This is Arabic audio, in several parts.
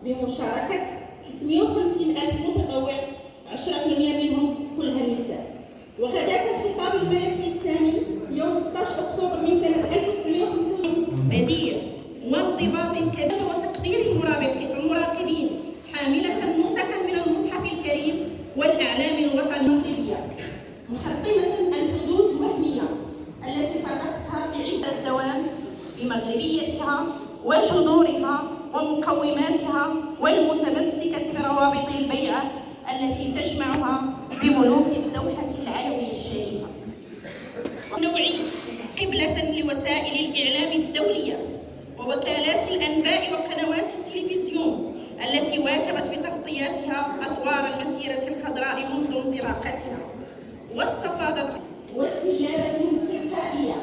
بمشاركة 350,000 متطوع، 10% منهم كلها نساء. وغداة الخطاب الملكي الثاني يوم 16 أكتوبر من سنة 1965 بديع وانضباط كبير وتقدير المراقبين، حاملة نسخا من المصحف الكريم والأعلام الوطنية المغربية، محطمة الحدود الوهمية التي فرقتها في عبء الدوام بمغربيتها وجذورها ومقوماتها والمتمسكة بروابط البيعة التي تجمعها بملوك اللوحة العلوية الشريفة. نوعي قبلة لوسائل الإعلام الدولية ووكالات الأنباء وقنوات التلفزيون التي واكبت بتغطياتها أطوار المسيرة الخضراء منذ انطلاقتها، واستفاضت واستجابتهم التلقائية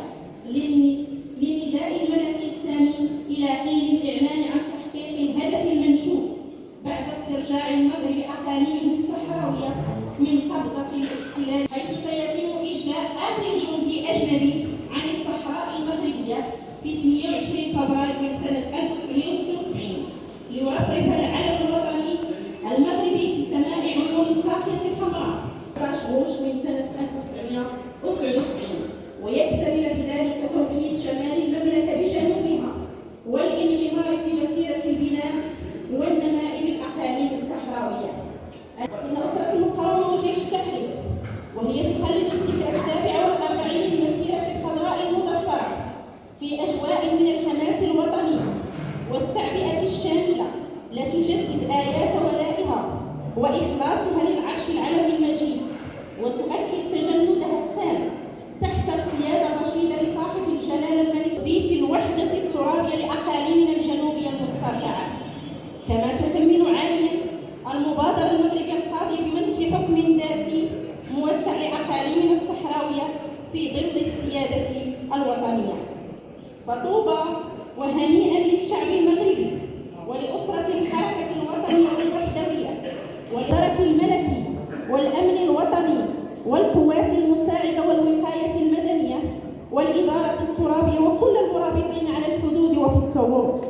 لنداء الملكي الثاني إلى حين الإعلان عن تحقيق الهدف المنشود بعد استرجاع المغرب أقاليمه الصحراوية من قبضة الاحتلال، حيث سيتم إجلاء آخر جندي أجنبي عن الصحراء المغربية في 28 فبراير من سنة 1976 ليرفرف العلم الوطني المغربي في سماء عيون الساقية الحمراء 14 غوش من سنة 1979، ويكسر بذلك توحيد شمال المملكة بجنوبها والانغمار في مسيرة البناء والنماء بالأقاليم الصحراوية. إن أسرة المقاومة وجيش التحرير وهي تخلد الذكرى 47 للمسيرة الخضراء المظفرة في أجواء من الحماس الوطني والتعبئة الشاملة، لا تجدد آيات ولائها وإخلاصها للعرش العلوي المجيد، وتؤكد تجندها التام تحت القيادة الرشيدة لصاحب الجلالة الملك تثبيت الوحدة الترابية لأقاليمنا الجنوبية المسترجعة. كما تتمن عاليا المبادرة المغربية القاضية بمنح حكم ذاتي موسع لأقاليمنا الصحراوية في ظل السيادة الوطنية. فطوبى وهنيئا للشعب المغربي ولأسرة الحركة الوطنية الوحدوية والدرك الملكي والأمن الوطني والقوات المساعدة والوقاية المدنية والإدارة الترابية وكل المرابطين على الحدود وفي الثغور.